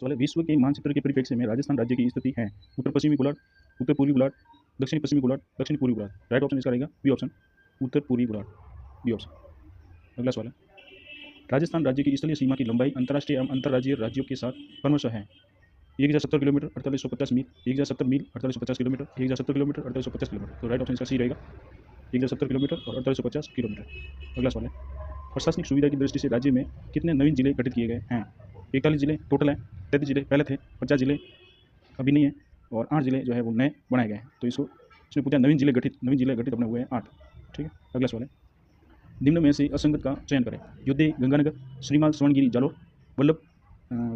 सवाल है, विश्व के मानचित्र के परिप्रेक्ष्य में राजस्थान राज्य की स्थिति है उत्तर पश्चिमी गोलार्ध, उत्तर पूर्वी गोलार्ध, दक्षिण पश्चिमी गोलार्ध, दक्षिण पूर्वी गोलार्ध। राइट ऑप्शन इसका रहेगा बी ऑप्शन, उत्तर पूर्वी गोलार्ध, बी ऑप्शन। अगला सवाल है, राजस्थान राज्य की स्थलीय सीमा की लंबाई अंतर्राष्ट्रीय एवं अंतर्राज्यीय राज्यों के साथ क्रमशः है 1070 किलोमीटर, 4850 मील, 1070 मील, 4850 किलोमीटर, 1070 किलोमीटर, 4850 किलोमीटर। तो राइट ऑप्शन इसका सी रहेगा 1070 किलोमीटर और 4850 किलोमीटर। अगला सवाल है, प्रशासनिक सुविधा की दृष्टि से राज्य में कितने नवीन जिले गठित किए गए हैं? 41 जिले टोटल हैं, 33 जिले पहले थे, 50 जिले अभी नहीं है और 8 जिले जो है वो नए बनाए गए हैं। तो इसमें पूछा नवीन जिले गठित अपने हुए हैं 8। ठीक है। अगला सवाल है, निम्न में से असंगत का चयन करें। योद्धे गंगानगर, श्रीमाल स्वर्णगिरी जालोर, वल्लभ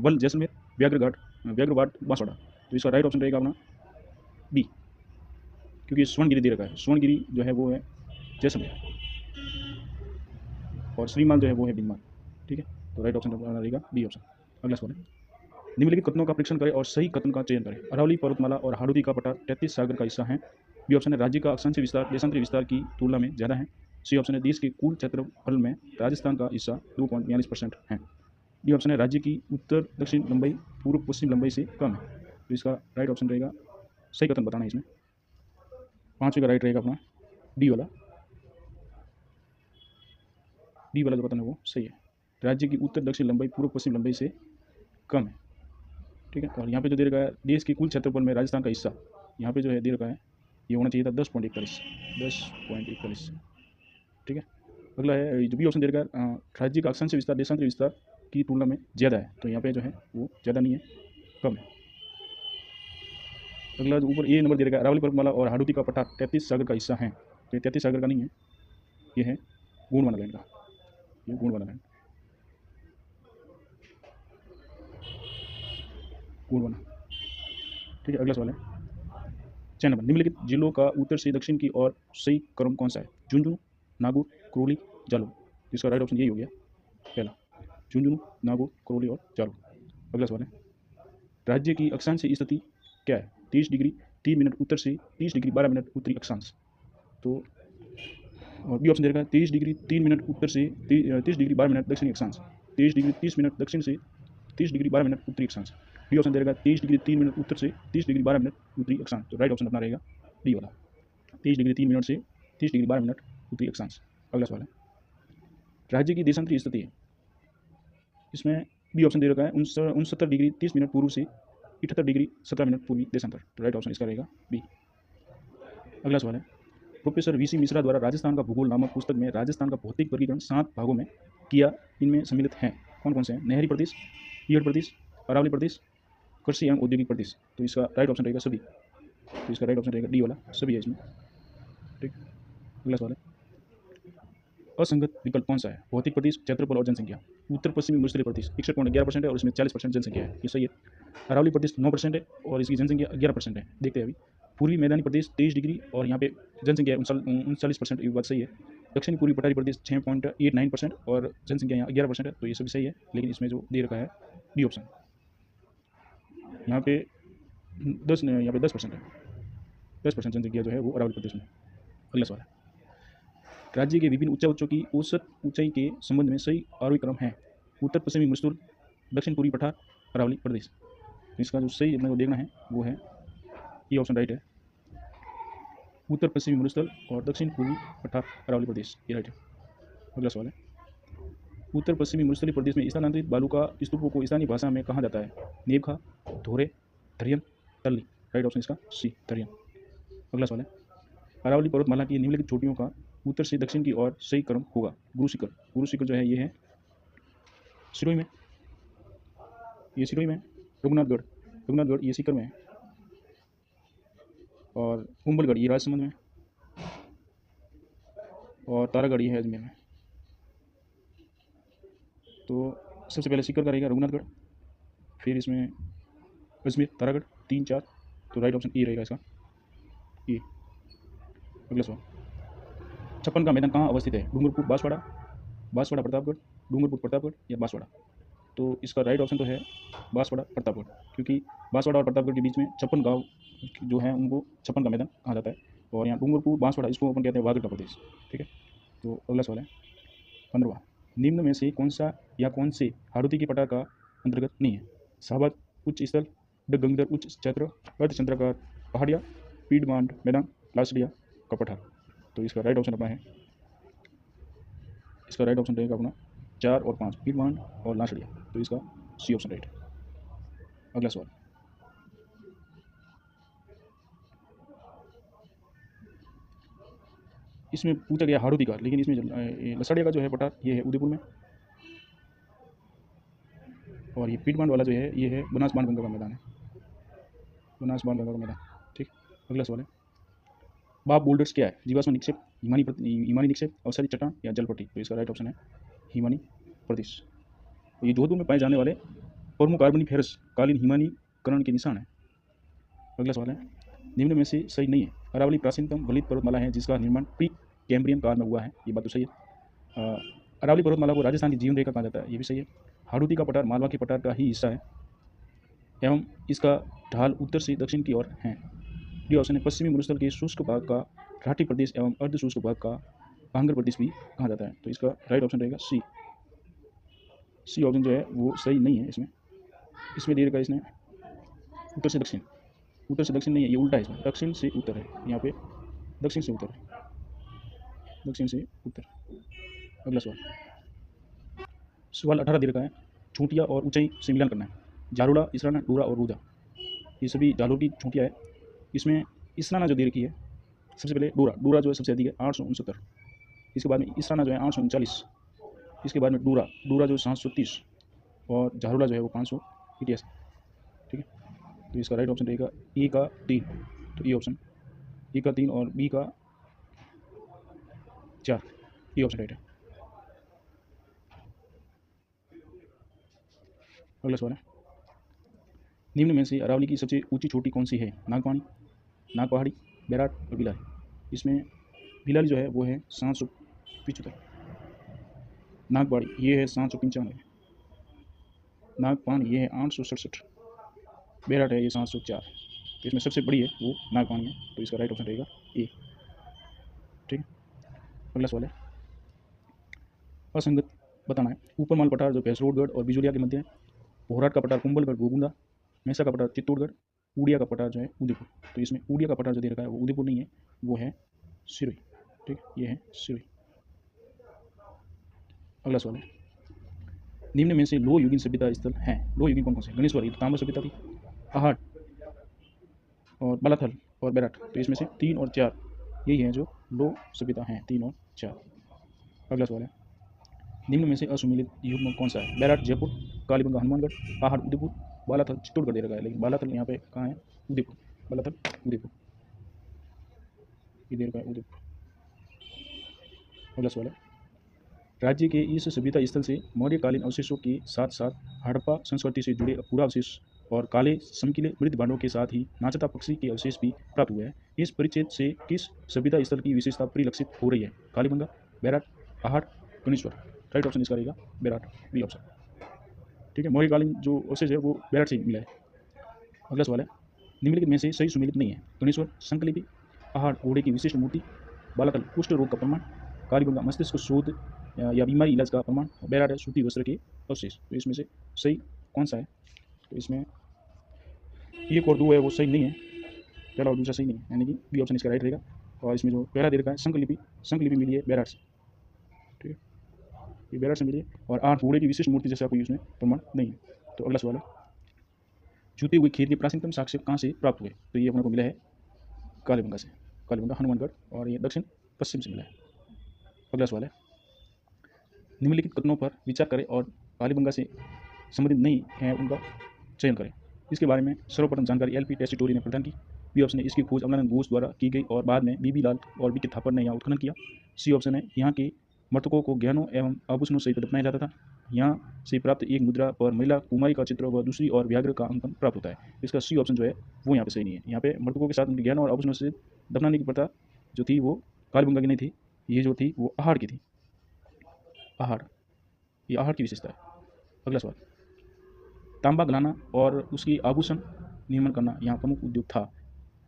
वल जैसलमेर, व्याघ्रवाट बांसवाड़ा। तो इसका राइट ऑप्शन रहेगा अपना बी, क्योंकि स्वर्णगिरी दे रखा है। स्वर्णगिरी जो है वो है जैसलमेर और श्रीमाल जो है वो है बीनमाल। ठीक है, तो राइट ऑप्शन रहेगा बी ऑप्शन। अगला सवाल है, निम्नलिखित कथनों का परीक्षण करें और सही कथन का चयन करें। अरावली पर्वतमाला और हाड़ौती का पठार 33 सागर का हिस्सा है। बी ऑप्शन है, राज्य का अक्षांशीय विस्तार देशांतरीय विस्तार की तुलना में ज़्यादा है। सी ऑप्शन है, देश के कुल क्षेत्रफल में राजस्थान का हिस्सा 2.42% है। डी ऑप्शन है, राज्य की उत्तर दक्षिण लंबाई पूर्व पश्चिम लंबाई से कम है। तो इसका राइट ऑप्शन रहेगा, सही कथन बताना है इसमें। 5वीं का राइट रहेगा अपना डी वाला जो कथन है वो सही है। राज्य की उत्तर दक्षिण लंबाई पूर्व पश्चिम लंबाई से कम है। ठीक है, और यहाँ पे जो दे रखा है देश के कुल क्षेत्रफल में राजस्थान का हिस्सा, यहाँ पे जो है दे रखा है ये होना चाहिए था 10.41। ठीक है। अगला है, जो बी ऑप्शन दे रखा है राज्य का अक्षांशीय विस्तार देशांतरीय विस्तार की तुलना में ज़्यादा है। तो यहाँ पे जो है वो ज़्यादा नहीं है, कम है। अगला जो ऊपर ए नंबर दे रखा है, अरावली पर्वतमाला और हाड़ौती का पठार 33 सागर का हिस्सा है। तो ये 33 सागर का नहीं है, ये है गोंडवाना लैंड का, ये गोंडवाना लैंड, गोंडवाना। ठीक है। अगला सवाल है, चयन नंबर, निम्नलिखित जिलों का उत्तर से दक्षिण की ओर सही क्रम कौन सा है? झुंझुनू, नागौर, करौली, जालौर। इसका राइट ऑप्शन यही हो गया पहला, झुंझुनू, नागौर, करौली और जालौर। अगला सवाल है, राज्य की अक्षांशीय स्थिति क्या है? 30 डिग्री 3 मिनट उत्तर से 30 डिग्री 12 मिनट उत्तरी अक्षांश। तो और बी ऑप्शन दे रखा है 30 डिग्री 3 मिनट उत्तर से 30 डिग्री 12 मिनट दक्षिणी अक्षांश, 30 डिग्री 30 मिनट दक्षिण से 30 डिग्री 12 मिनट उत्तरी अक्षांश। डी ऑप्शन दे रखा है 30 डिग्री 3 मिनट उत्तर से 30 डिग्री 12 मिनट उत्तरी अक्षांश। तो राइट ऑप्शन अपना रहेगा डी वाला, 30 डिग्री 3 मिनट से 30 डिग्री 12 मिनट उत्तरी अक्षांश। अगला सवाल है, राज्य की देशांतरीय स्थिति है, इसमें बी ऑप्शन दे रखा है 69 डिग्री 30 मिनट पूर्व से 78 डिग्री 17 मिनट पूर्वी देशांतर। तो राइट ऑप्शन इसका रहेगा बी। अगला सवाल है, प्रोफेसर वीसी मिश्रा द्वारा राजस्थान का भूगोल नामक पुस्तक में राजस्थान का भौतिक वर्गीकरण 7 भागों में किया, इनमें सम्मिलित हैं कौन कौन से हैं? नहरी प्रदेश, ईयर प्रदेश, अरावली प्रदेश, कृषि एवं औद्योगिक प्रदेश। तो इसका राइट ऑप्शन रहेगा सभी। तो इसका राइट ऑप्शन रहेगा डी वाला, सभी है इसमें। ठीक। अगला सवाल है, असंगत विकल्प कौन सा है? भौतिक प्रदेश, क्षेत्रफल और जनसंख्या। उत्तर पश्चिमी मरुस्थलीय प्रदेश 61.11% है और इसमें 40% जनसंख्या है, ये सही है। अरावली प्रदेश 9% है और इसकी जनसंख्या 11% है। देखते हैं अभी। पूर्वी मैदानी प्रदेश 23 डिग्री और यहाँ पे जनसंख्या 39%, ये बात सही है। दक्षिणी पूर्वी पठारी प्रदेश 6.89% और जनसंख्या यहाँ 11% है, तो ये सभी सही है। लेकिन इसमें जो दे रखा है बी ऑप्शन, यहाँ पे 10% है, 10% जनसंख्या जो है वो अरावली प्रदेश में। अगला सवाल है, राज्य के विभिन्न उच्चावचों की औसत ऊंचाई के संबंध में सही आरोही क्रम है। उत्तर पश्चिमी मरुस्थल, दक्षिण पूर्वी पठार, अरावली प्रदेश। इसका जो सही अपने को देखना है वो है ये ऑप्शन राइट है, उत्तर पश्चिमी मरुस्थल और दक्षिण पूर्वी पठार, अरावली प्रदेश, ये राइट है। अगला सवाल है, उत्तर पश्चिमी मरुस्थलीय प्रदेश में स्थानांतरित बालू का स्तूपों को स्थानीय भाषा में कहा जाता है? नेबखा, धोरे, धरियन, तल्ली। राइट ऑप्शन इसका सी, धरियन। अगला सवाल है, अरावली पर्वतमाला की निम्नलिखित चोटियों का उत्तर से दक्षिण की ओर सही क्रम होगा? गुरु शिखर जो है ये है सिरोही में, ये सिरोही में। रघुनाथगढ़ ये सीकर में है और कुंभलगढ़ ये राजसमंद में और तारागढ़ ये है अजमेर में। तो सबसे पहले सीकर का रहेगा रघुनाथगढ़, फिर इसमें अजमेर, तारागढ़, 3, 4। तो राइट ऑप्शन ई रहेगा इसका, ई। अगला सवाल, छप्पन का मैदान कहाँ अवस्थित है? डूंगरपुर, बांसवाड़ा प्रतापगढ़, डूंगरपुर प्रतापगढ़ या बांसवाड़ा। तो इसका राइट ऑप्शन तो है बांसवाड़ा प्रतापगढ़, क्योंकि बांसवाड़ा और प्रतापगढ़ के बीच में 56 गांव जो हैं उनको छप्पन का मैदान कहा जाता है। और यहाँ डूंगरपुर, बांसवाड़ा इसको अपन कहते हैं वागड़ का प्रदेश। ठीक है। तो अगला सवाल है 15वां, निम्न में से कौन सा या कौन से हाड़ौती के पठार का अंतर्गत नहीं है? शाहबाद, उच्च स्थल, गंगधर उच्च क्षेत्र, अर्धचंद्राकार पहाड़ियाँ, पीडमांड मैदान, लासड़िया का पठार। तो इसका राइट ऑप्शन अपना है, इसका राइट ऑप्शन रहेगा अपना 4 और 5, पीडमांड और लासड़िया। तो इसका सी ऑप्शन राइट है। अगला सवाल, इसमें पूछा गया हाड़ौती का, लेकिन इसमें लसाड़िया का जो है पठार ये है उदयपुर में, और ये पीडमांड वाला जो है ये है बनास बाणगंगा का मैदान है, बनास बाणगंगा का मैदान। ठीक। अगला सवाल है, बाप बोल्डर्स क्या है? जीवाश्म निक्षेप, हिमानी निक्षेप, अवसादी चट्टान या जलपट्टी। तो इसका राइट ऑप्शन है हिमानी प्रदेश। ये जोधपुर में पाए जाने वाले प्रमुख कार्बोनिफेरस कालीन हिमानीकरण के निशान है। अगला सवाल है, निम्न में से सही नहीं है। अरावली प्राचीनतम गलित पर्वतमाला है जिसका निर्माण प्री कैम्ब्रियन काल में हुआ है। ये बात तो सही है। अरावली पर्वतमाला को राजस्थान की जीवन रेखा कहा जाता है। ये भी सही है। हाड़ौती का पठार मालवा के पठार का ही हिस्सा है एवं इसका ढाल उत्तर से दक्षिण की ओर है। डी ऑप्शन है, पश्चिमी मरुस्थल के शुष्क भाग का घाटी प्रदेश एवं अर्ध शुष्क भाग का भांगर प्रदेश भी कहा जाता है। तो इसका राइट ऑप्शन रहेगा सी। सी ऑप्शन जो है वो सही नहीं है। इसमें दे रखा है इसने उत्तर से दक्षिण, उत्तर से दक्षिण नहीं है, ये उल्टा है। इसमें दक्षिण से उत्तर है, यहाँ पे दक्षिण से उत्तर है, दक्षिण से उत्तर। अगला सवाल, सवाल 18 दे रखा है, छूटिया और ऊंचाई से मिलान करना है। जारुड़ा, इसराना, डोरा और रूदा, ये सभी जालोर की छूटिया है। इसमें इसराना जो दे रखी है, सबसे पहले डोरा जो है सबसे अधिक है 869, इसके बाद में इसराना जो है 839, इसके बाद में डोरा जो 730 और जारुड़ा जो है वो 588। ठीक है। तो इसका राइट ऑप्शन रहेगा ए का 3। तो ए ऑप्शन, ए का 3 और बी का 4, ए ऑप्शन राइट है। अगला सवाल है, निम्न में से अरावली की सबसे ऊंची चोटी कौन सी है? नागपानी, नाग पहाड़ी, बैराट और बिलारी। इसमें बिलारी जो है वो है 775, नागपहाड़ी ये है 795, नागपानी ये है 867, बैराट है ये 704। तो इसमें सबसे बड़ी है वो नागपानी है। तो इसका राइट ऑप्शन रहेगा ए। ठीक है। अगला सवाल है, असंगत बताना है। ऊपर माल पठार जो भैंसरोडगढ़ और बिजोलिया के मध्य है, भोराट का पठार कुंभलगढ़ गोगुंदा, मैसा का पठार चित्तौड़गढ़, उड़िया का पठार जो है उदयपुर। तो इसमें उड़िया का पठार जो दे रखा है वो उदयपुर नहीं है, वो है सिरोही। ठीक, ये है सिरोही। अगला सवाल है, निम्न में से लो युगीन सभ्यता स्थल हैं। लो युगीन कौन कौन से? गणेश्वर, ये ताम्र सभ्यता थी, आहट और बालाथल और बैराट। तो इसमें से 3 और 4 यही हैं जो लो सभ्यता हैं, 3 और 4। अगला सवाल है, निम्न में से असुमिलित युग्म कौन सा है? बैराट जयपुर, कालीबंगा हनुमानगढ़, आहट उदयपुर, बालाथल चित्तौड़गढ़ दे रखा है, लेकिन बालाथल यहाँ पे कहाँ है? उदयपुर, बालाथल उदयपुर, ये दे रखा है उदयपुर। अगला सवाल है, राज्य के इस सभ्यता स्थल से मौर्यकालीन अवशेषों के साथ साथ हड़प्पा संस्कृति से जुड़े पूरा अवशेष और काले चमकीले मृत भांडों के साथ ही नाचता पक्षी के अवशेष भी प्राप्त हुए हैं। इस परिच्छेद से किस सभ्यता स्थल की विशेषता परिलक्षित हो रही है? कालीबंगा, बैराट, आहट, गणेश्वर। राइट ऑप्शन इसका रहेगा बैराट, बी ऑप्शन। ठीक है, मौर्यकालीन जो अवशेष है वो बैराट से मिला है। अगला सवाल है, निम्नलिखित में से सही सुमेलित नहीं है। गणेश्वर संकलिपि, आहट घोड़े की विशिष्ट मूर्ति, बालाथल कुष्ठ रोग का प्रमाण, कालीबंगा मस्तिष्क शोध या बीमारी इलाज का प्रमाण, बैराट है सूती वस्त्र के अवशेष। तो इसमें से सही कौन सा है? तो इसमें 1 और 2 है वो सही नहीं है, पहला और दूसरा सही नहीं है, यानी कि बी ऑप्शन इसका राइट रहेगा। और इसमें जो पहला दे रखा है संकलिपि मिली है बैराट से। ठीक है, ये बैराट से मिली है। और 8 घोड़े की विशिष्ट मूर्ति जैसा कोई उसमें प्रमाण नहीं है। तो अगला सवाल है, जूते हुए खेत के प्राचीनतम साक्ष्य कहाँ से प्राप्त हुए? तो ये अपने को मिला है कालीबंगा से, कालीबंगा हनुमानगढ़, और ये दक्षिण पश्चिम से मिला है। अगला सवाल है, निम्नलिखित कथनों पर विचार करें और कालीबंगा से संबंधित नहीं है उनका चयन करें। इसके बारे में सर्वप्रथम जानकारी एल पी टेस्टिटोरी ने प्रदान की। बी ऑप्शन है, इसकी खोज अमलानंद घोष द्वारा की गई और बाद में बीबी लाल और बी के थापर ने यहाँ उत्खनन किया। सी ऑप्शन है, यहाँ के मृतकों को गहनों एवं आभूषणों सहित दफनाया जाता था। यहाँ से प्राप्त एक मुद्रा पर महिला कुमारी का चित्र व दूसरी और व्याघ्र का अंकन प्राप्त होता है। इसका सी ऑप्शन जो है वो यहाँ पे सही नहीं है। यहाँ पे मृतकों के साथ उनके गहनों और आभूषणों से दफनाने की प्रथा जो थी वो कालीबंगा की नहीं थी, ये जो थी वो आहट की थी। आहट, ये आहट की विशेषता है। अगला सवाल, तांबा गलाना और उसकी आभूषण निर्माण करना यहाँ प्रमुख उद्योग था।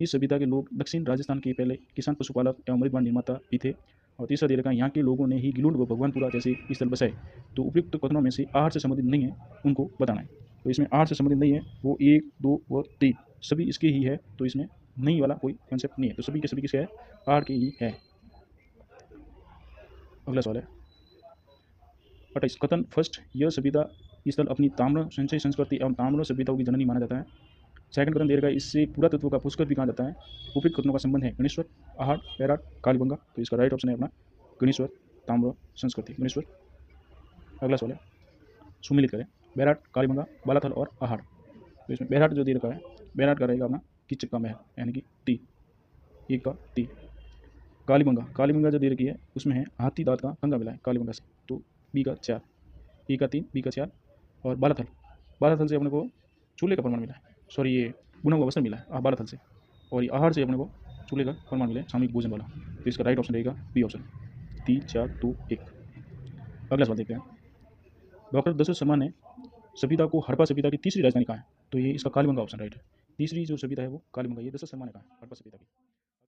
इस सभ्यता के लोग दक्षिण राजस्थान के पहले किसान पशुपालक एवं मृदबान निर्माता भी थे। और तीसरा दे रखा है, यहाँ के लोगों ने ही गिलुंड व भगवानपुरा जैसे स्थल बसाए। तो उपयुक्त कथनों में से आहट से संबंधित नहीं है उनको बताना है। तो इसमें आहार से संबंधित नहीं है, वो 1, 2 व 3 सभी इसके ही है, तो इसमें नहीं वाला कोई कॉन्सेप्ट नहीं है, तो सभी के सभी किसके है, आहार के ही है। अगला सवाल है 28, कथन फर्स्ट यह सभ्यता स्थल अपनी ताम्र संचय संस्कृति एवं ताम्र सभ्यताओं की जननी माना जाता है। सेकंड कथन दे रखा है, इससे पुरातत्व का पुष्कर भी कहा जाता है। उपयुक्त कथनों का संबंध है गणेश्वर, आहार, बैराट, कालीबंगा, तो इसका राइट ऑप्शन है अपना गणेश्वर, ताम्र संस्कृति, गणेश्वर। अगला सवाल है, सुमिलित करें बैराट, कालीबंगा, बालाथल और आहार। तो इसमें बैराट जो दे रखा है, बैराट का रहेगा अपना कीचक का महल, यानी कि 3, 1 का 3। कालीबंगा, कालीबंगा जो दे रखी है उसमें है हाथी दांत का कंगा मिला है कालीबंगा से, तो बी का 4, ए का 3, बी का 4। और बालाथल, बालाथल से अपने को चूल्हे का प्रमाण मिला है, सॉरी ये बुना हुआ वस्त्र मिला है बालाथल से। और ये आहार से अपने को चूल्हे का प्रमाण मिला है, सामूहिक भोजन वाला, तो इसका राइट ऑप्शन रहेगा बी ऑप्शन, 3, 4, 2, 1। अगला सवाल देखते हैं, डॉक्टर दशरथ शर्मा ने सभ्यता को हड़प्पा सभ्यता की तीसरी राजधानी कहा है, तो ये इसका कालीबंगा ऑप्शन राइट है। तीसरी जो सभ्यता है वो कालीबंगा, ये दशरथ शर्मा ने कहा है हड़प्पा सभ्यता की।